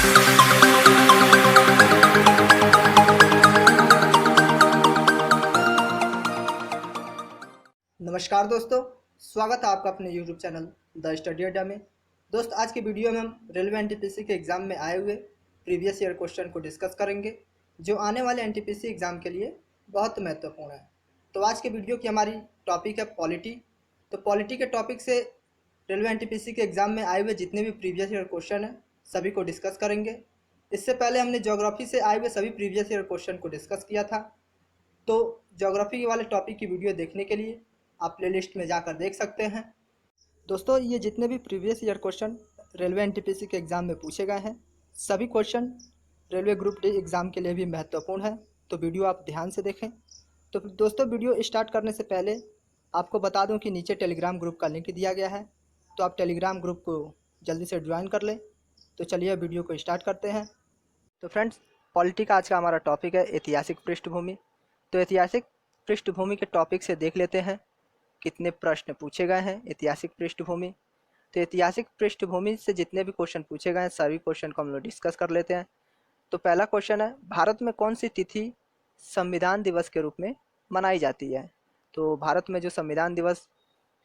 नमस्कार दोस्तों, स्वागत है आपका अपने YouTube चैनल द स्टडी अड्डा में। दोस्त, आज की वीडियो में हम रेलवे एनटीपीसी के एग्ज़ाम में आए हुए प्रीवियस ईयर क्वेश्चन को डिस्कस करेंगे, जो आने वाले एनटीपीसी एग्ज़ाम के लिए बहुत महत्वपूर्ण है। तो आज के वीडियो की हमारी टॉपिक है पॉलिटी। तो पॉलिटी के टॉपिक से रेलवे एनटीपीसी के एग्ज़ाम में आए हुए जितने भी प्रीवियस ईयर क्वेश्चन हैं सभी को डिस्कस करेंगे। इससे पहले हमने ज्योग्राफी से आए हुए सभी प्रीवियस ईयर क्वेश्चन को डिस्कस किया था। तो ज्योग्राफी वाले टॉपिक की वीडियो देखने के लिए आप प्लेलिस्ट में जाकर देख सकते हैं। दोस्तों, ये जितने भी previous year question railway NTPC के एग्ज़ाम में पूछे गए हैं, सभी question railway group D exam के लिए भी महत्वपूर्ण है। तो वीडियो आप ध्यान से देखें। तो दोस्तों, वीडियो स्टार्ट करने से पहले आपको बता दूं कि नीचे टेलीग्राम ग्रुप का लिंक दिया गया है, तो आप टेलीग्राम ग्रुप को जल्दी से ज्वाइन कर लें। तो चलिए वीडियो को स्टार्ट करते हैं। तो फ्रेंड्स, पॉलिटी का आज का हमारा टॉपिक है ऐतिहासिक पृष्ठभूमि। तो ऐतिहासिक पृष्ठभूमि के टॉपिक से देख लेते हैं कितने प्रश्न पूछे गए हैं ऐतिहासिक पृष्ठभूमि। तो ऐतिहासिक पृष्ठभूमि से जितने भी क्वेश्चन पूछे गए हैं सभी क्वेश्चन को हम लोग डिस्कस कर लेते हैं। तो पहला क्वेश्चन है, भारत में कौन सी तिथि संविधान दिवस के रूप में मनाई जाती है? तो भारत में जो संविधान दिवस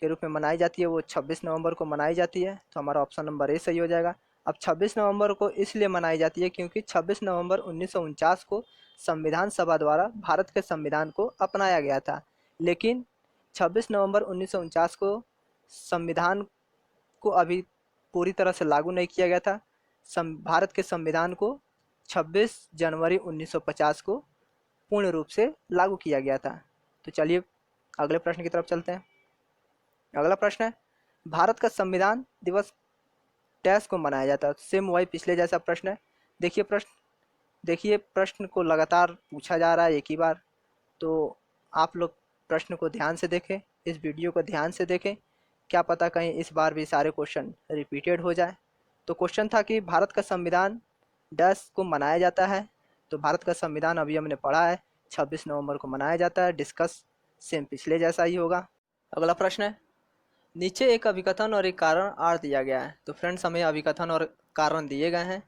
के रूप में मनाई जाती है वो 26 नवंबर को मनाई जाती है। तो हमारा ऑप्शन नंबर ए सही हो जाएगा। अब 26 नवंबर को इसलिए मनाई जाती है क्योंकि 26 नवंबर 1949 को संविधान सभा द्वारा भारत के संविधान को अपनाया गया था। लेकिन 26 नवंबर 1949 को संविधान को अभी पूरी तरह से लागू नहीं किया गया था। भारत के संविधान को 26 जनवरी 1950 को पूर्ण रूप से लागू किया गया था। तो चलिए अगले प्रश्न की तरफ चलते हैं। अगला प्रश्न है, भारत का संविधान दिवस डैश को मनाया जाता है? सेम वही पिछले जैसा प्रश्न है। देखिए प्रश्न को लगातार पूछा जा रहा है एक ही बार। तो आप लोग प्रश्न को ध्यान से देखें, इस वीडियो को ध्यान से देखें, क्या पता कहीं इस बार भी सारे क्वेश्चन रिपीटेड हो जाए। तो क्वेश्चन था कि भारत का संविधान डैश को मनाया जाता है। तो भारत का संविधान अभी हमने पढ़ा है 26 नवंबर को मनाया जाता है। डिस्कस सेम पिछले जैसा ही होगा। अगला प्रश्न है, नीचे एक अभिकथन और एक कारण आर दिया गया है। तो फ्रेंड्स, हमें अभिकथन और कारण दिए गए हैं,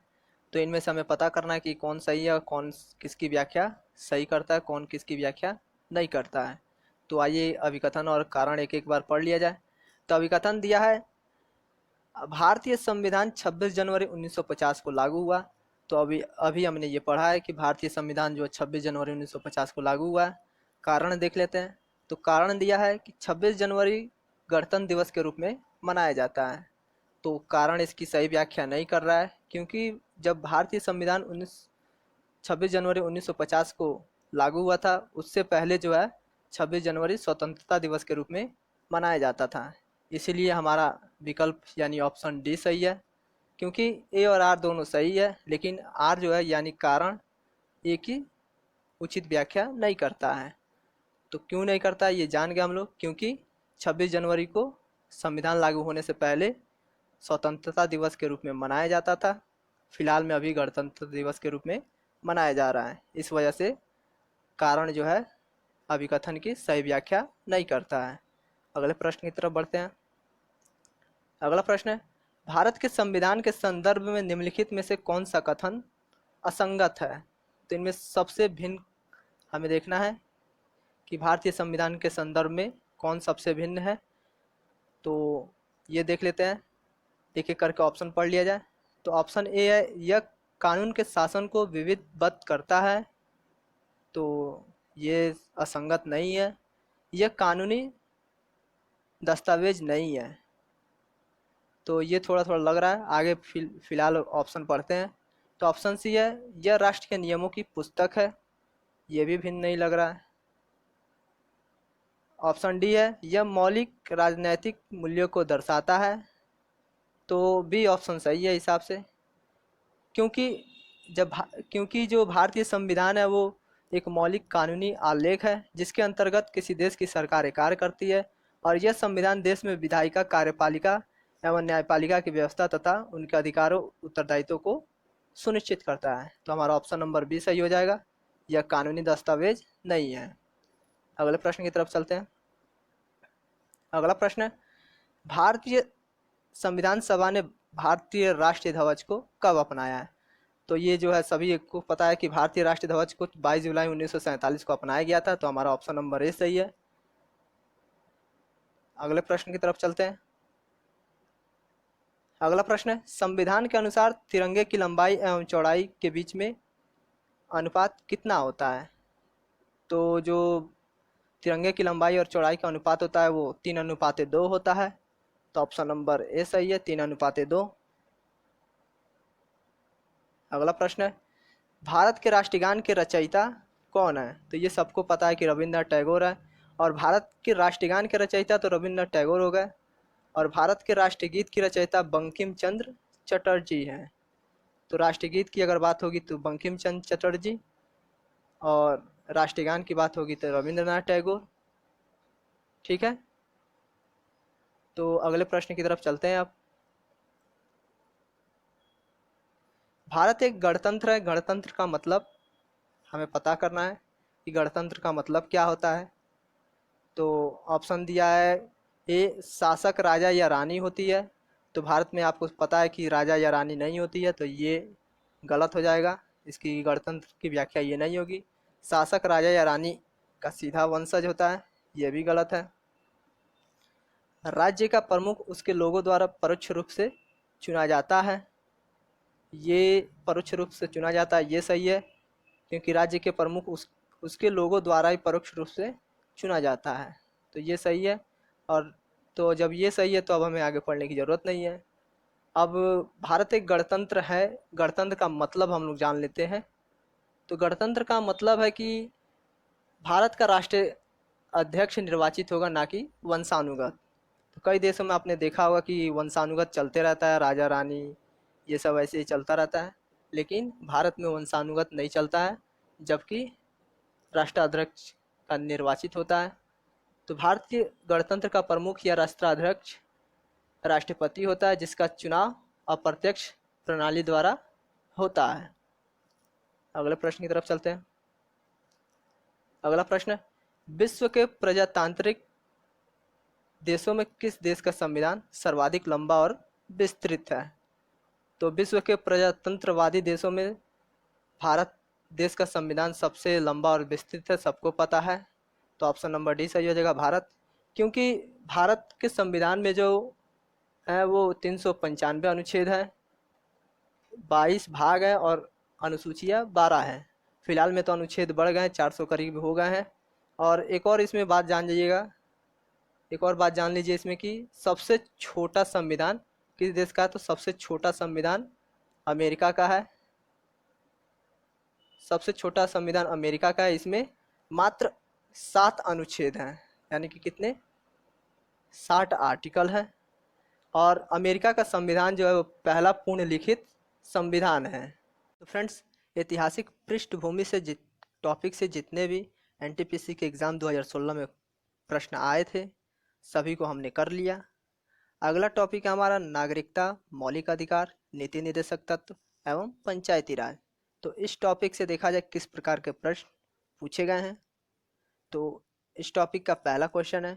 तो इनमें से हमें पता करना है कि कौन सही है और कौन किसकी व्याख्या सही करता है, कौन किसकी व्याख्या नहीं करता है। तो आइए अभिकथन और कारण एक एक बार पढ़ लिया जाए। तो अभिकथन दिया है, भारतीय संविधान 26 जनवरी 1950 को लागू हुआ। तो अभी हमने ये पढ़ा है कि भारतीय संविधान जो 26 जनवरी 1950 को लागू हुआ है। कारण देख लेते हैं। तो कारण दिया है कि 26 जनवरी गणतंत्र दिवस के रूप में मनाया जाता है। तो कारण इसकी सही व्याख्या नहीं कर रहा है, क्योंकि जब भारतीय संविधान 26 जनवरी 1950 को लागू हुआ था, उससे पहले जो है 26 जनवरी स्वतंत्रता दिवस के रूप में मनाया जाता था। इसीलिए हमारा विकल्प यानी ऑप्शन डी सही है, क्योंकि ए और आर दोनों सही है, लेकिन आर जो है यानी कारण ए की उचित व्याख्या नहीं करता है। तो क्यों नहीं करता है ये जान गए हम लोग, क्योंकि 26 जनवरी को संविधान लागू होने से पहले स्वतंत्रता दिवस के रूप में मनाया जाता था। फिलहाल में अभी गणतंत्र दिवस के रूप में मनाया जा रहा है। इस वजह से कारण जो है अभिकथन की सही व्याख्या नहीं करता है। अगले प्रश्न की तरफ बढ़ते हैं। अगला प्रश्न है, भारत के संविधान के संदर्भ में निम्नलिखित में से कौन सा कथन असंगत है? तो इनमें सबसे भिन्न हमें देखना है कि भारतीय संविधान के संदर्भ में कौन सबसे भिन्न है। तो ये देख लेते हैं, एक एक करके ऑप्शन पढ़ लिया जाए। तो ऑप्शन ए है, यह कानून के शासन को विविधबद्ध करता है। तो ये असंगत नहीं है। यह कानूनी दस्तावेज नहीं है। तो ये थोड़ा थोड़ा लग रहा है। आगे फिलहाल ऑप्शन पढ़ते हैं। तो ऑप्शन सी है, यह राष्ट्र के नियमों की पुस्तक है। ये भी भिन्न नहीं लग रहा है। ऑप्शन डी है, यह मौलिक राजनैतिक मूल्यों को दर्शाता है। तो बी ऑप्शन सही है हिसाब से, क्योंकि क्योंकि जो भारतीय संविधान है वो एक मौलिक कानूनी आलेख है, जिसके अंतर्गत किसी देश की सरकार कार्य करती है, और यह संविधान देश में विधायिका, कार्यपालिका एवं न्यायपालिका की व्यवस्था तथा उनके अधिकारों उत्तरदायित्वों को सुनिश्चित करता है। तो हमारा ऑप्शन नंबर बी सही हो जाएगा, यह कानूनी दस्तावेज नहीं है। अगले प्रश्न की तरफ चलते हैं। अगला प्रश्न है, भारतीय संविधान सभा ने भारतीय राष्ट्रीय ध्वज को कब अपनाया है? तो ये जो है सभी को पता है कि भारतीय राष्ट्रीय ध्वज को 22 जुलाई 1947 को अपनाया गया था। तो हमारा ऑप्शन नंबर ए सही है। अगले प्रश्न की तरफ चलते हैं। अगला प्रश्न है, संविधान के अनुसार तिरंगे की लंबाई एवं चौड़ाई के बीच में अनुपात कितना होता है? तो जो तिरंगे की लंबाई और चौड़ाई का अनुपात होता है वो 3:2 होता है। तो ऑप्शन नंबर ए सही है, 3:2। अगला प्रश्न है, भारत के राष्ट्रगान के रचयिता कौन है? तो ये सबको पता है कि रविंद्रनाथ टैगोर है। और भारत के राष्ट्रगान के रचयिता तो रविंद्रनाथ टैगोर हो गए। और भारत के राष्ट्रगीत की रचयिता बंकिम चंद्र चटर्जी हैं। तो राष्ट्रगीत की अगर बात होगी तो बंकिम चंद्र चटर्जी, और राष्ट्रगान की बात होगी तो रविंद्रनाथ टैगोर। ठीक है, तो अगले प्रश्न की तरफ चलते हैं अब। भारत एक गणतंत्र है, गणतंत्र का मतलब हमें पता करना है कि गणतंत्र का मतलब क्या होता है। तो ऑप्शन दिया है, ए शासक राजा या रानी होती है। तो भारत में आपको पता है कि राजा या रानी नहीं होती है, तो ये गलत हो जाएगा। इसकी गणतंत्र की व्याख्या ये नहीं होगी। शासक राजा या रानी का सीधा वंशज होता है, ये भी गलत है। राज्य का प्रमुख उसके लोगों द्वारा परोक्ष रूप से चुना जाता है, ये परोक्ष रूप से चुना जाता है, ये सही है। क्योंकि राज्य के प्रमुख उसके लोगों द्वारा ही परोक्ष रूप से चुना जाता है, तो ये सही है। और तो जब ये सही है तो अब हमें आगे पढ़ने की ज़रूरत नहीं है। अब भारत एक गणतंत्र है, गणतंत्र का मतलब हम लोग जान लेते हैं। तो गणतंत्र का मतलब है कि भारत का राष्ट्रीय अध्यक्ष निर्वाचित होगा, ना कि वंशानुगत। तो कई देशों में आपने देखा होगा कि वंशानुगत चलते रहता है, राजा रानी ये सब ऐसे ही चलता रहता है। लेकिन भारत में वंशानुगत नहीं चलता है, जबकि राष्ट्राध्यक्ष का निर्वाचित होता है। तो भारतीय गणतंत्र का प्रमुख या राष्ट्राध्यक्ष राष्ट्रपति होता है, जिसका चुनाव अप्रत्यक्ष प्रणाली द्वारा होता है। अगले प्रश्न की तरफ चलते हैं। अगला प्रश्न, विश्व के प्रजातांत्रिक देशों में किस देश का संविधान सर्वाधिक लंबा और विस्तृत है? तो विश्व के प्रजातंत्रवादी देशों में भारत देश का संविधान सबसे लंबा और विस्तृत है, सबको पता है। तो ऑप्शन नंबर डी सही हो जाएगा, भारत। क्योंकि भारत के संविधान में जो है वो 395 अनुच्छेद है, 22 भाग है और अनुसूचियाँ 12 हैं। फिलहाल में तो अनुच्छेद बढ़ गए हैं, 400 करीब हो गए हैं। और एक और इसमें बात जान लीजिएगा, एक और बात जान लीजिए इसमें कि सबसे छोटा संविधान किस देश का है? तो सबसे छोटा संविधान अमेरिका का है। सबसे छोटा संविधान अमेरिका का है। इसमें मात्र 7 अनुच्छेद हैं, यानी कि कितने, 60 आर्टिकल हैं। और अमेरिका का संविधान जो है वो पहला पूर्ण लिखित संविधान है। तो फ्रेंड्स, ऐतिहासिक पृष्ठभूमि से टॉपिक से जितने भी एनटीपीसी के एग्ज़ाम 2016 में प्रश्न आए थे सभी को हमने कर लिया। अगला टॉपिक है हमारा नागरिकता, मौलिक अधिकार, नीति निर्देशक तत्व एवं पंचायती राज। तो इस टॉपिक से देखा जाए किस प्रकार के प्रश्न पूछे गए हैं। तो इस टॉपिक का पहला क्वेश्चन है,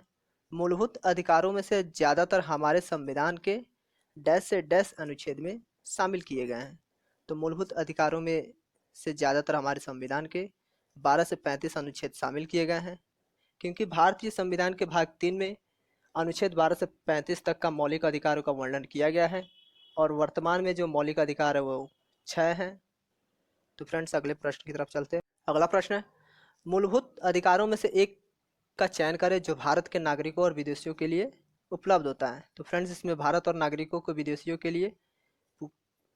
मूलभूत अधिकारों में से ज़्यादातर हमारे संविधान के डैश से डैश अनुच्छेद में शामिल किए गए हैं। तो मूलभूत अधिकारों में से ज़्यादातर हमारे संविधान के 12 से 35 अनुच्छेद शामिल किए गए हैं। क्योंकि भारतीय संविधान के भाग 3 में अनुच्छेद 12 से 35 तक का मौलिक अधिकारों का वर्णन किया गया है, और वर्तमान में जो मौलिक अधिकार है वो 6 हैं। तो फ्रेंड्स, अगले प्रश्न की तरफ चलते हैं। अगला प्रश्न है, मूलभूत अधिकारों में से एक का चयन करें जो भारत के नागरिकों और विदेशियों के लिए उपलब्ध होता है। तो फ्रेंड्स, इसमें भारत और नागरिकों को विदेशियों के लिए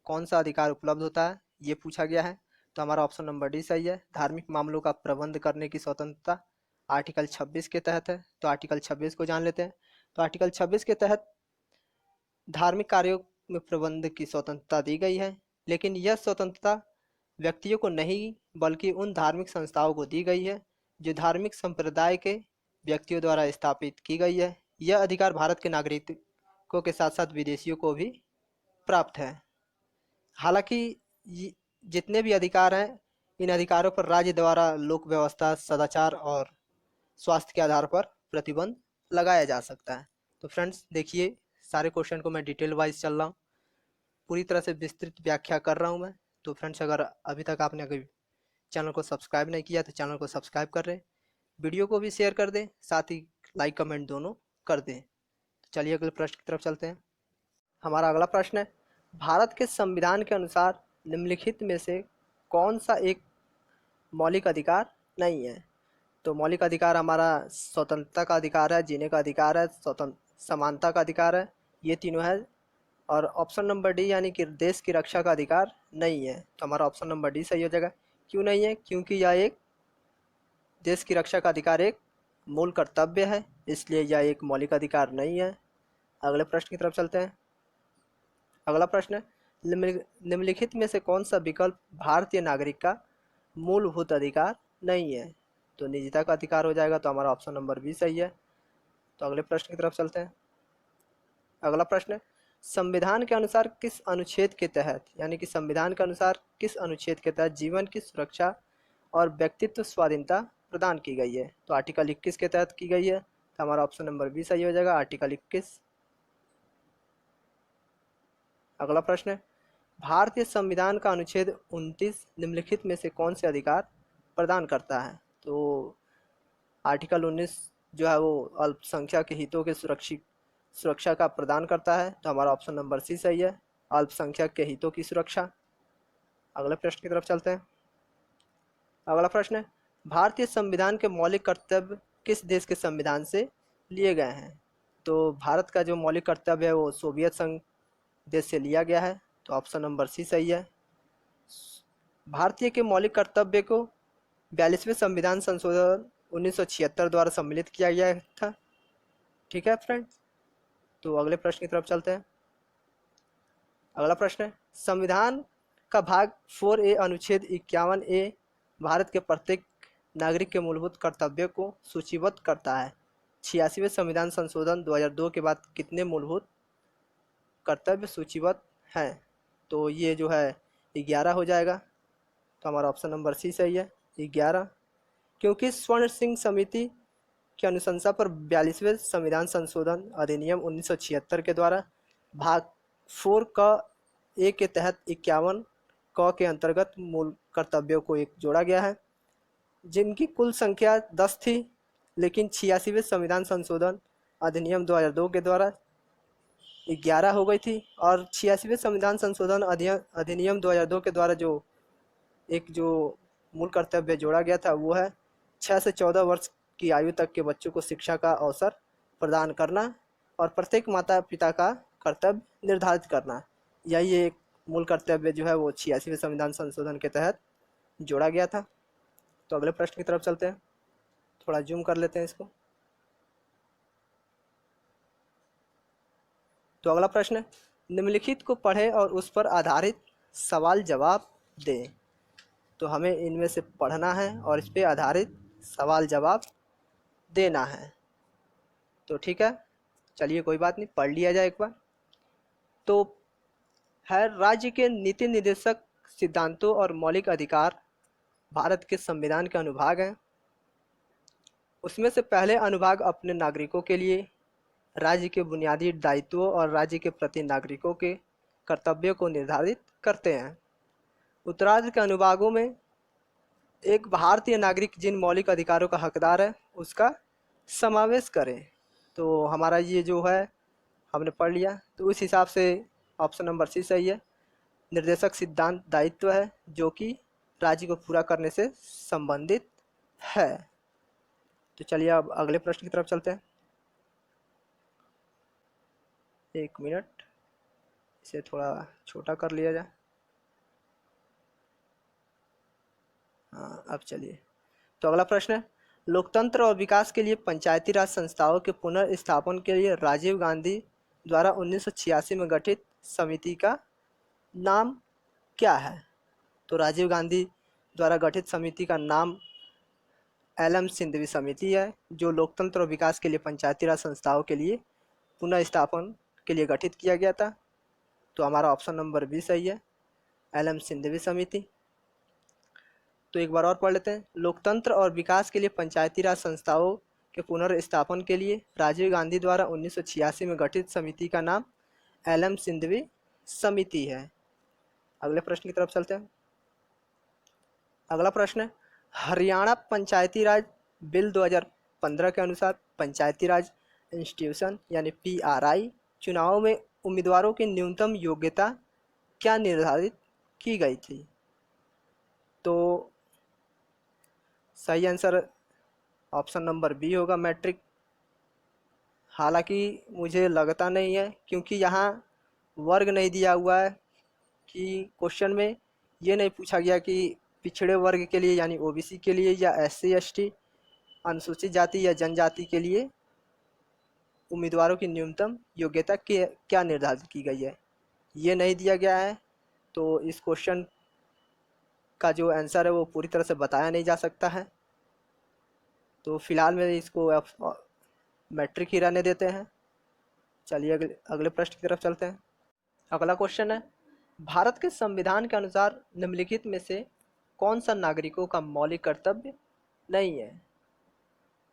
कौन सा अधिकार उपलब्ध होता है ये पूछा गया है। तो हमारा ऑप्शन नंबर डी सही है, धार्मिक मामलों का प्रबंध करने की स्वतंत्रता आर्टिकल 26 के तहत है। तो आर्टिकल 26 को जान लेते हैं। तो आर्टिकल 26 के तहत धार्मिक कार्यों में प्रबंध की स्वतंत्रता दी गई है, लेकिन यह स्वतंत्रता व्यक्तियों को नहीं बल्कि उन धार्मिक संस्थाओं को दी गई है जो धार्मिक संप्रदाय के व्यक्तियों द्वारा स्थापित की गई है। यह अधिकार भारत के नागरिकों के साथ साथ विदेशियों को भी प्राप्त है। हालांकि जितने भी अधिकार हैं, इन अधिकारों पर राज्य द्वारा लोक व्यवस्था, सदाचार और स्वास्थ्य के आधार पर प्रतिबंध लगाया जा सकता है। तो फ्रेंड्स देखिए, सारे क्वेश्चन को मैं डिटेल वाइज चल रहा हूँ, पूरी तरह से विस्तृत व्याख्या कर रहा हूँ मैं। तो फ्रेंड्स, अगर अभी तक आपने अगर चैनल को सब्सक्राइब नहीं किया तो चैनल को सब्सक्राइब कर दें, वीडियो को भी शेयर कर दें, साथ ही लाइक कमेंट दोनों कर दें। तो चलिए अगले प्रश्न की तरफ चलते हैं। हमारा अगला प्रश्न है, भारत के संविधान के अनुसार निम्नलिखित में से कौन सा एक मौलिक अधिकार नहीं है? तो मौलिक अधिकार हमारा स्वतंत्रता का अधिकार है, जीने का अधिकार है, स्वतंत्र समानता का अधिकार है, ये तीनों है। और ऑप्शन नंबर डी यानी कि देश की रक्षा का अधिकार नहीं है। तो हमारा ऑप्शन नंबर डी सही हो जाएगा। क्यों नहीं है? क्योंकि यह एक देश की रक्षा का अधिकार एक मूल कर्तव्य है, इसलिए यह एक मौलिक अधिकार नहीं है। अगले प्रश्न की तरफ चलते हैं। अगला प्रश्न है, निम्नलिखित में से कौन सा विकल्प भारतीय नागरिक का मूलभूत अधिकार नहीं है? तो निजता का अधिकार हो जाएगा। तो हमारा ऑप्शन नंबर बी सही है। तो अगले प्रश्न की तरफ चलते हैं। अगला प्रश्न है, संविधान के अनुसार किस अनुच्छेद के तहत यानी कि संविधान के अनुसार किस अनुच्छेद के तहत जीवन की सुरक्षा और व्यक्तित्व स्वाधीनता प्रदान की गई है? तो आर्टिकल 21 के तहत की गई है। तो हमारा ऑप्शन नंबर बी सही हो जाएगा, आर्टिकल 21। अगला प्रश्न है, भारतीय संविधान का अनुच्छेद 29 निम्नलिखित में से कौन से अधिकार प्रदान करता है? तो आर्टिकल 19 जो है वो अल्पसंख्यक के हितों के सुरक्षा का प्रदान करता है। तो हमारा ऑप्शन नंबर सी सही है, अल्पसंख्यक के हितों की सुरक्षा। अगले प्रश्न की तरफ चलते हैं। अगला प्रश्न है, भारतीय संविधान के मौलिक कर्तव्य किस देश के संविधान से लिए गए हैं? तो भारत का जो मौलिक कर्तव्य है वो सोवियत संघ देश से लिया गया है। तो ऑप्शन नंबर सी सही है। भारतीय के मौलिक कर्तव्य को 42वें संविधान संशोधन 1976 द्वारा सम्मिलित किया गया था। ठीक है फ्रेंड्स, तो अगले प्रश्न की तरफ चलते हैं। अगला प्रश्न है, संविधान का भाग 4A अनुच्छेद 51A भारत के प्रत्येक नागरिक के मूलभूत कर्तव्यों को सूचीबद्ध करता है। 86वें संविधान संशोधन 2002 के बाद कितने मूलभूत कर्तव्य सूचीबद्ध हैं? तो ये जो है 11 हो जाएगा। तो हमारा ऑप्शन नंबर सी सही है, 11। क्योंकि स्वर्ण सिंह समिति की अनुशंसा पर 42वें संविधान संशोधन अधिनियम 1976 के द्वारा भाग 4 क ए के तहत 51 क के अंतर्गत मूल कर्तव्यों को एक जोड़ा गया है, जिनकी कुल संख्या 10 थी, लेकिन 86वें संविधान संशोधन अधिनियम 2002 के द्वारा 11 हो गई थी। और 86वें संविधान संशोधन अधिनियम 2002 के द्वारा जो मूल कर्तव्य जोड़ा गया था वो है 6 से 14 वर्ष की आयु तक के बच्चों को शिक्षा का अवसर प्रदान करना और प्रत्येक माता पिता का कर्तव्य निर्धारित करना। यही एक मूल कर्तव्य जो है वो 86वें संविधान संशोधन के तहत जोड़ा गया था। तो अगले प्रश्न की तरफ चलते हैं, थोड़ा जूम कर लेते हैं इसको। तो अगला प्रश्न है, निम्नलिखित को पढ़ें और उस पर आधारित सवाल जवाब दें। तो हमें इनमें से पढ़ना है और इस पर आधारित सवाल जवाब देना है। तो ठीक है, चलिए कोई बात नहीं, पढ़ लिया जाए एक बार। तो है, राज्य के नीति निर्देशक सिद्धांतों और मौलिक अधिकार भारत के संविधान के अनुभाग हैं। उसमें से पहले अनुभाग अपने नागरिकों के लिए राज्य के बुनियादी दायित्वों और राज्य के प्रति नागरिकों के कर्तव्यों को निर्धारित करते हैं। उत्तरार्ध के अनुभागों में एक भारतीय नागरिक जिन मौलिक अधिकारों का हकदार है उसका समावेश करें। तो हमारा ये जो है हमने पढ़ लिया, तो उस हिसाब से ऑप्शन नंबर सी सही है। निर्देशक सिद्धांत दायित्व है जो कि राज्य को पूरा करने से संबंधित है। तो चलिए अब अगले प्रश्न की तरफ चलते हैं। एक मिनट, इसे थोड़ा छोटा कर लिया जाए। हाँ, अब चलिए। तो अगला प्रश्न है, लोकतंत्र और विकास के लिए पंचायती राज संस्थाओं के पुनर्स्थापन के लिए राजीव गांधी द्वारा 1986 में गठित समिति का नाम क्या है? तो राजीव गांधी द्वारा गठित समिति का नाम एलएम सिंघवी समिति है, जो लोकतंत्र और विकास के लिए पंचायती राज संस्थाओं के लिए पुनर्स्थापन के लिए गठित किया गया था। तो हमारा ऑप्शन नंबर बी सही है, एलएम सिंघवी समिति। तो एक बार और पढ़ लेते हैं। लोकतंत्र और विकास के लिए पंचायती राज संस्थाओं के पुनर्स्थापन के लिए राजीव गांधी द्वारा 1986 में गठित समिति का नाम एलएम सिंघवी समिति है। अगले प्रश्न की तरफ चलते हैं। अगला प्रश्न है, हरियाणा पंचायती राज बिल 2015 के अनुसार पंचायती राज इंस्टीट्यूशन यानी PRI चुनावों में उम्मीदवारों की न्यूनतम योग्यता क्या निर्धारित की गई थी? तो सही आंसर ऑप्शन नंबर बी होगा, मैट्रिक। हालांकि मुझे लगता नहीं है, क्योंकि यहाँ वर्ग नहीं दिया हुआ है कि क्वेश्चन में ये नहीं पूछा गया कि पिछड़े वर्ग के लिए यानी OBC के लिए या SC ST अनुसूचित जाति या जनजाति के लिए उम्मीदवारों की न्यूनतम योग्यता के क्या निर्धारित की गई है, ये नहीं दिया गया है। तो इस क्वेश्चन का जो आंसर है वो पूरी तरह से बताया नहीं जा सकता है। तो फिलहाल में इसको मैट्रिक ही रहने देते हैं। चलिए अगले प्रश्न की तरफ चलते हैं। अगला क्वेश्चन है, भारत के संविधान के अनुसार निम्नलिखित में से कौन सा नागरिकों का मौलिक कर्तव्य नहीं है?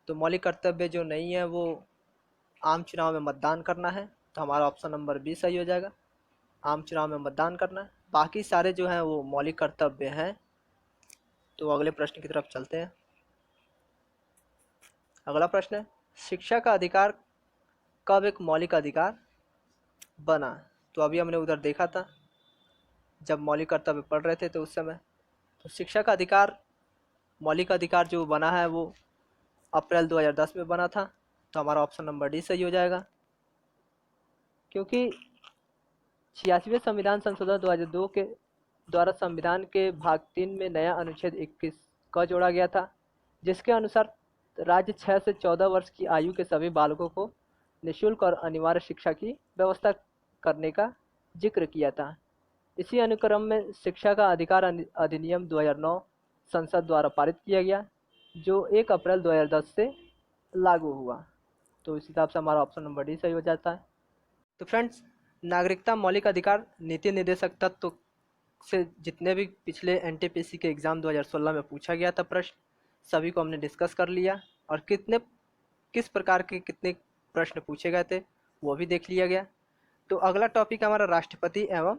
तो मौलिक कर्तव्य जो नहीं है वो आम चुनाव में मतदान करना है। तो हमारा ऑप्शन नंबर बी सही हो जाएगा, आम चुनाव में मतदान करना है। बाकी सारे जो हैं वो मौलिक कर्तव्य हैं। तो अगले प्रश्न की तरफ चलते हैं। अगला प्रश्न है, शिक्षा का अधिकार कब एक मौलिक अधिकार बना? तो अभी हमने उधर देखा था जब मौलिक कर्तव्य पढ़ रहे थे तो उस समय। तो शिक्षा का अधिकार मौलिक अधिकार जो बना है वो अप्रैल 2010 में बना था। तो हमारा ऑप्शन नंबर डी सही हो जाएगा, क्योंकि 86वें संविधान संशोधन 2002 के द्वारा संविधान के भाग 3 में नया अनुच्छेद 21 क जोड़ा गया था, जिसके अनुसार राज्य 6 से 14 वर्ष की आयु के सभी बालकों को निःशुल्क और अनिवार्य शिक्षा की व्यवस्था करने का जिक्र किया था। इसी अनुक्रम में शिक्षा का अधिकार अधिनियम 2009 संसद द्वारा पारित किया गया, जो 1 अप्रैल 2010 से लागू हुआ। तो इस हिसाब से हमारा ऑप्शन नंबर डी सही हो जाता है। तो फ्रेंड्स, नागरिकता मौलिक अधिकार नीति निर्देशक तत्व से जितने भी पिछले NTPC के एग्ज़ाम 2016 में पूछा गया था प्रश्न, सभी को हमने डिस्कस कर लिया और किस प्रकार के कितने प्रश्न पूछे गए थे वो भी देख लिया गया। तो अगला टॉपिक हमारा राष्ट्रपति एवं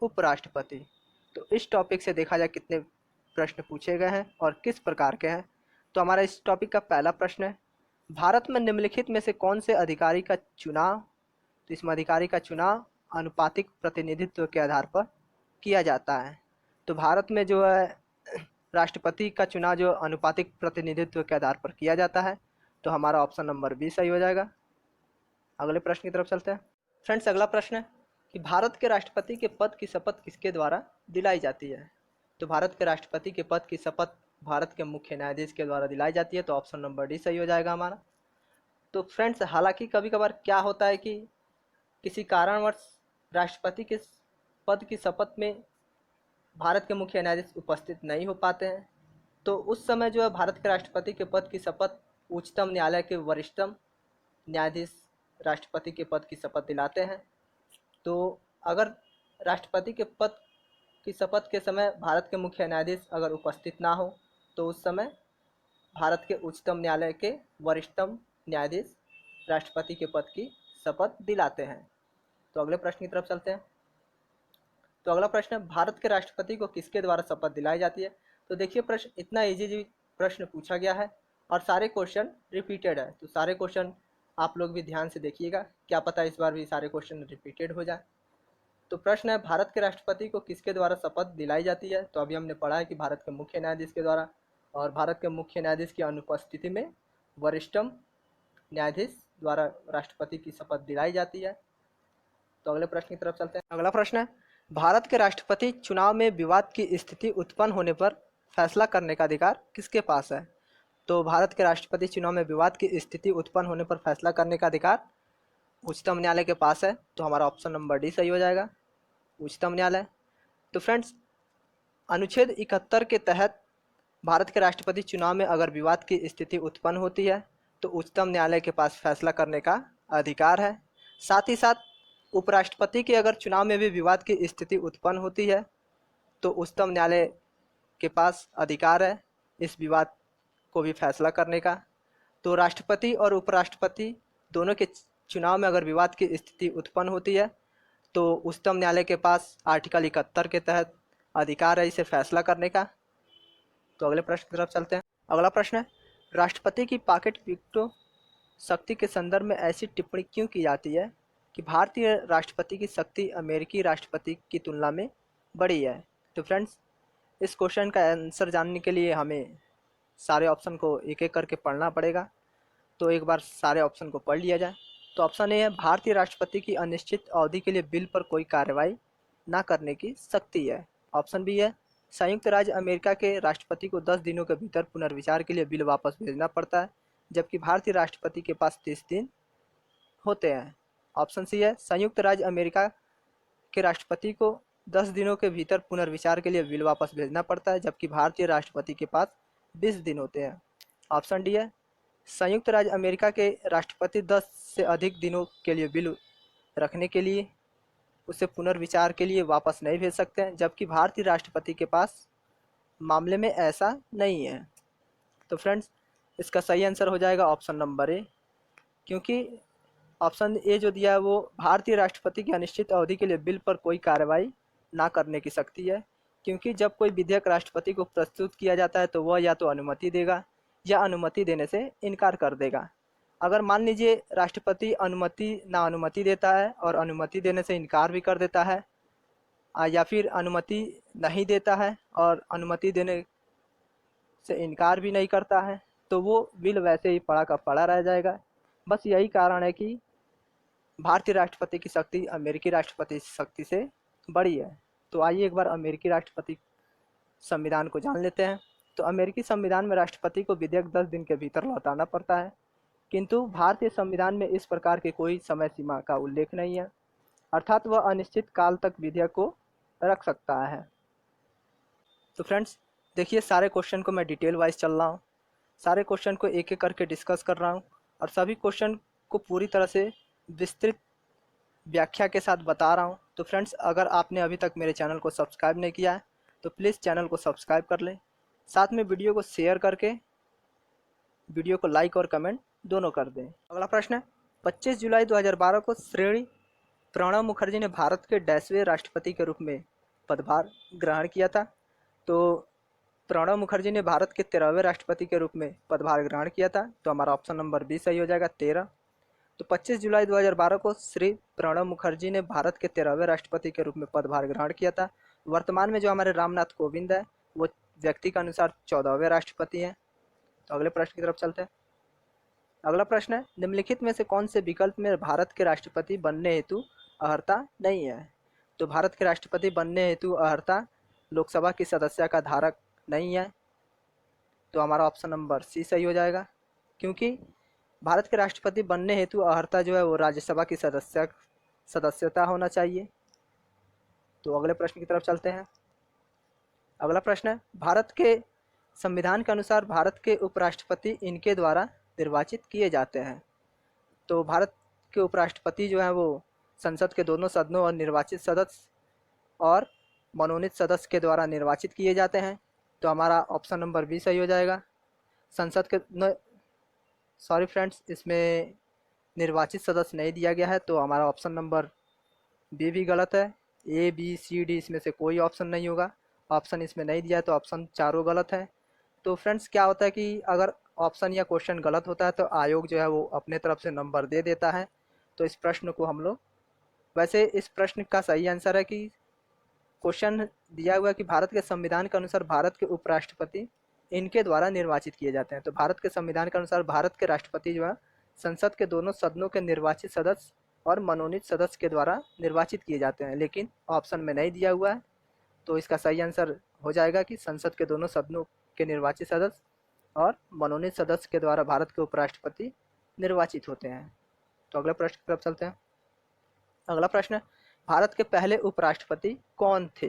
उपराष्ट्रपति। तो इस टॉपिक से देखा जाए कितने प्रश्न पूछे गए हैं और किस प्रकार के हैं। तो हमारा इस टॉपिक का पहला प्रश्न है, भारत में निम्नलिखित में से कौन से अधिकारी का चुनाव? तो इसमें अधिकारी का चुनाव अनुपातिक प्रतिनिधित्व के आधार पर किया जाता है। तो भारत में जो है राष्ट्रपति का चुनाव जो अनुपातिक प्रतिनिधित्व के आधार पर किया जाता है। तो हमारा ऑप्शन नंबर बी सही हो जाएगा। अगले प्रश्न की तरफ चलते हैं। फ्रेंड्स, अगला प्रश्न है कि भारत के राष्ट्रपति के पद की शपथ किसके द्वारा दिलाई जाती है? तो भारत के राष्ट्रपति के पद की शपथ भारत के मुख्य न्यायाधीश के द्वारा दिलाई जाती है। तो ऑप्शन नंबर डी सही हो जाएगा हमारा। तो फ्रेंड्स, हालांकि कभी कभार क्या होता है कि किसी कारणवश राष्ट्रपति के पद की शपथ में भारत के मुख्य न्यायाधीश उपस्थित नहीं हो पाते हैं, तो उस समय जो है भारत के राष्ट्रपति के पद की शपथ उच्चतम न्यायालय के वरिष्ठतम न्यायाधीश राष्ट्रपति के पद की शपथ दिलाते हैं। तो अगर राष्ट्रपति के पद की शपथ के समय भारत के मुख्य न्यायाधीश अगर उपस्थित ना हो, तो उस समय भारत के उच्चतम न्यायालय के वरिष्ठतम न्यायाधीश राष्ट्रपति के पद की शपथ दिलाते हैं। तो अगले प्रश्न की तरफ चलते हैं। तो अगला प्रश्न है, भारत के राष्ट्रपति को किसके द्वारा शपथ दिलाई जाती है? तो देखिए, प्रश्न इतना इजी प्रश्न पूछा गया है और सारे क्वेश्चन रिपीटेड है। तो सारे क्वेश्चन आप लोग भी ध्यान से देखिएगा, क्या पता इस बार भी सारे क्वेश्चन रिपीटेड हो जाए। तो प्रश्न है, भारत के राष्ट्रपति को किसके द्वारा शपथ दिलाई जाती है? तो अभी हमने पढ़ा है कि भारत के मुख्य न्यायाधीश के द्वारा, और भारत के मुख्य न्यायाधीश की अनुपस्थिति में वरिष्ठतम न्यायाधीश द्वारा राष्ट्रपति की शपथ दिलाई जाती है। तो अगले प्रश्न की तरफ चलते हैं। अगला प्रश्न है, भारत के राष्ट्रपति चुनाव में विवाद की स्थिति उत्पन्न होने पर फैसला करने का अधिकार किसके पास है? तो भारत के राष्ट्रपति चुनाव में विवाद की स्थिति उत्पन्न होने पर फैसला करने का अधिकार उच्चतम न्यायालय के पास है। तो हमारा ऑप्शन नंबर डी सही हो जाएगा, उच्चतम न्यायालय। तो फ्रेंड्स, अनुच्छेद 71 के तहत भारत के राष्ट्रपति चुनाव में अगर विवाद की स्थिति उत्पन्न होती है तो उच्चतम न्यायालय के पास फैसला करने का अधिकार है। साथ ही साथ उपराष्ट्रपति के अगर चुनाव में भी विवाद की स्थिति उत्पन्न होती है तो उच्चतम न्यायालय के पास अधिकार है इस विवाद को भी फैसला करने का। तो राष्ट्रपति और उपराष्ट्रपति दोनों के चुनाव में अगर विवाद की स्थिति उत्पन्न होती है तो उच्चतम न्यायालय के पास आर्टिकल 71 के तहत अधिकार है इसे फैसला करने का। तो अगले प्रश्न की तरफ चलते हैं। अगला प्रश्न है, राष्ट्रपति की पॉकेट वीटो शक्ति के संदर्भ में ऐसी टिप्पणी क्यों की जाती है कि भारतीय राष्ट्रपति की शक्ति अमेरिकी राष्ट्रपति की तुलना में बड़ी है? तो फ्रेंड्स, इस क्वेश्चन का आंसर जानने के लिए हमें सारे ऑप्शन को एक एक करके पढ़ना पड़ेगा। तो एक बार सारे ऑप्शन को पढ़ लिया जाए। तो ऑप्शन ए है, भारतीय राष्ट्रपति की अनिश्चित अवधि के लिए बिल पर कोई कार्रवाई ना करने की शक्ति है। ऑप्शन बी है, संयुक्त राज्य अमेरिका के राष्ट्रपति को 10 दिनों के भीतर पुनर्विचार के लिए बिल वापस भेजना पड़ता है, जबकि भारतीय राष्ट्रपति के पास 30 दिन होते हैं। ऑप्शन सी है, संयुक्त राज्य अमेरिका के राष्ट्रपति को 10 दिनों के भीतर पुनर्विचार के लिए बिल वापस भेजना पड़ता है, जबकि भारतीय राष्ट्रपति के पास 20 दिन होते हैं। ऑप्शन डी है, संयुक्त राज्य अमेरिका के राष्ट्रपति 10 से अधिक दिनों के लिए बिल रखने के लिए उसे पुनर्विचार के लिए वापस नहीं भेज सकते हैं, जबकि भारतीय राष्ट्रपति के पास मामले में ऐसा नहीं है। तो फ्रेंड्स, इसका सही आंसर हो जाएगा ऑप्शन नंबर ए, क्योंकि ऑप्शन ए जो दिया है वो भारतीय राष्ट्रपति की अनिश्चित अवधि के लिए बिल पर कोई कार्रवाई ना करने की शक्ति है, क्योंकि जब कोई विधेयक राष्ट्रपति को प्रस्तुत किया जाता है तो वह या तो अनुमति देगा या अनुमति देने से इनकार कर देगा। अगर मान लीजिए राष्ट्रपति ना अनुमति देता है और अनुमति देने से इनकार भी कर देता है, या फिर अनुमति नहीं देता है और अनुमति देने से इनकार भी नहीं करता है, तो वो बिल वैसे ही पड़ा का पड़ा रह जाएगा। बस यही कारण है कि भारतीय राष्ट्रपति की शक्ति अमेरिकी राष्ट्रपति की शक्ति से बड़ी है। तो आइए एक बार अमेरिकी राष्ट्रपति संविधान को जान लेते हैं। तो अमेरिकी संविधान में राष्ट्रपति को विधेयक 10 दिन के भीतर लौटाना पड़ता है, किंतु भारतीय संविधान में इस प्रकार के कोई समय सीमा का उल्लेख नहीं है, अर्थात वह अनिश्चित काल तक विधेयक को रख सकता है। तो फ्रेंड्स देखिए, सारे क्वेश्चन को मैं डिटेल वाइज चल रहा हूँ, सारे क्वेश्चन को एक एक करके डिस्कस कर रहा हूँ और सभी क्वेश्चन को पूरी तरह से विस्तृत व्याख्या के साथ बता रहा हूँ। तो फ्रेंड्स, अगर आपने अभी तक मेरे चैनल को सब्सक्राइब नहीं किया है तो प्लीज़ चैनल को सब्सक्राइब कर लें, साथ में वीडियो को शेयर करके वीडियो को लाइक और कमेंट दोनों कर दें। अगला प्रश्न है, 25 जुलाई 2012 को श्रेणी प्रणब मुखर्जी ने भारत के 10वें राष्ट्रपति के रूप में पदभार ग्रहण किया था। तो प्रणब मुखर्जी ने भारत के 13वें राष्ट्रपति के रूप में पदभार ग्रहण किया था। तो हमारा ऑप्शन नंबर बी सही हो जाएगा, 13। तो 25 जुलाई 2012 को श्री प्रणब मुखर्जी ने भारत के 13वें राष्ट्रपति के रूप में पदभार ग्रहण किया था। वर्तमान में जो हमारे रामनाथ कोविंद है वो व्यक्ति के अनुसार 14वें राष्ट्रपति हैं। तो अगले प्रश्न की तरफ चलते हैं। अगला प्रश्न है, निम्नलिखित में से कौन से विकल्प में भारत के राष्ट्रपति बनने हेतु अर्हता नहीं है? तो भारत के राष्ट्रपति बनने हेतु अर्हता लोकसभा की सदस्यता का धारक नहीं है। तो हमारा ऑप्शन नंबर सी सही हो जाएगा, क्योंकि भारत के राष्ट्रपति बनने हेतु अर्हता जो है वो राज्यसभा की सदस्यता होना चाहिए। तो अगले प्रश्न की तरफ चलते हैं। अगला प्रश्न है, भारत के संविधान के अनुसार भारत के उपराष्ट्रपति इनके द्वारा निर्वाचित किए जाते हैं। तो भारत के उपराष्ट्रपति जो हैं वो संसद के दोनों सदनों और निर्वाचित सदस्य और मनोनीत सदस्य के द्वारा निर्वाचित किए जाते हैं। तो हमारा ऑप्शन नंबर बी सही हो जाएगा। संसद के सॉरी फ्रेंड्स, इसमें निर्वाचित सदस्य नहीं दिया गया है, तो हमारा ऑप्शन नंबर बी भी गलत है। ए बी सी डी इसमें से कोई ऑप्शन नहीं होगा, ऑप्शन इसमें नहीं दिया है, तो ऑप्शन चारों गलत है। तो फ्रेंड्स क्या होता है कि अगर ऑप्शन या क्वेश्चन गलत होता है तो आयोग जो है वो अपने तरफ से नंबर दे देता है। तो इस प्रश्न को हम लोग, वैसे इस प्रश्न का सही आंसर है कि क्वेश्चन दिया हुआ है कि भारत के संविधान के अनुसार भारत के उपराष्ट्रपति इनके द्वारा निर्वाचित किए जाते हैं। तो भारत के संविधान के अनुसार भारत के राष्ट्रपति जो है संसद के दोनों सदनों के निर्वाचित सदस्य और मनोनीत सदस्य के द्वारा निर्वाचित किए जाते हैं, लेकिन ऑप्शन में नहीं दिया हुआ है। तो इसका सही आंसर हो जाएगा कि संसद के दोनों सदनों के निर्वाचित सदस्य और मनोनीत सदस्य के द्वारा भारत के उपराष्ट्रपति निर्वाचित होते हैं। तो अगले प्रश्न की तरफ चलते हैं। अगला प्रश्न है, भारत के पहले उपराष्ट्रपति कौन थे?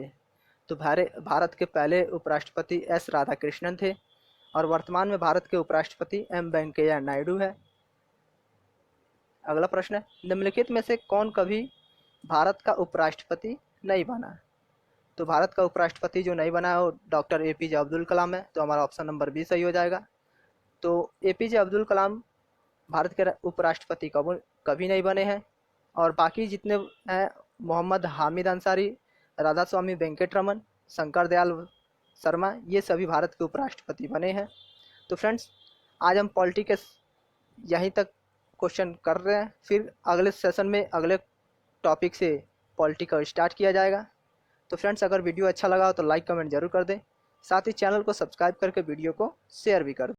तो भारत के पहले उपराष्ट्रपति एस राधाकृष्णन थे और वर्तमान में भारत के उपराष्ट्रपति एम वेंकैया नायडू है। अगला प्रश्न है, निम्नलिखित में से कौन कभी भारत का उपराष्ट्रपति नहीं बना? तो भारत का उपराष्ट्रपति जो नहीं बना है वो डॉक्टर APJ अब्दुल कलाम है। तो हमारा ऑप्शन नंबर बी सही हो जाएगा। तो APJ अब्दुल कलाम भारत के उपराष्ट्रपति कभी नहीं बने हैं, और बाकी जितने हैं मोहम्मद हामिद अंसारी, राधा स्वामी वेंकट रमन, शंकर दयाल शर्मा, ये सभी भारत के उपराष्ट्रपति बने हैं। तो फ्रेंड्स, आज हम पॉलिटी के यहीं तक क्वेश्चन कर रहे हैं, फिर अगले सेशन में अगले टॉपिक से पॉलिटी का स्टार्ट किया जाएगा। तो फ्रेंड्स, अगर वीडियो अच्छा लगा हो तो लाइक कमेंट जरूर कर दें, साथ ही चैनल को सब्सक्राइब करके वीडियो को शेयर भी कर दें।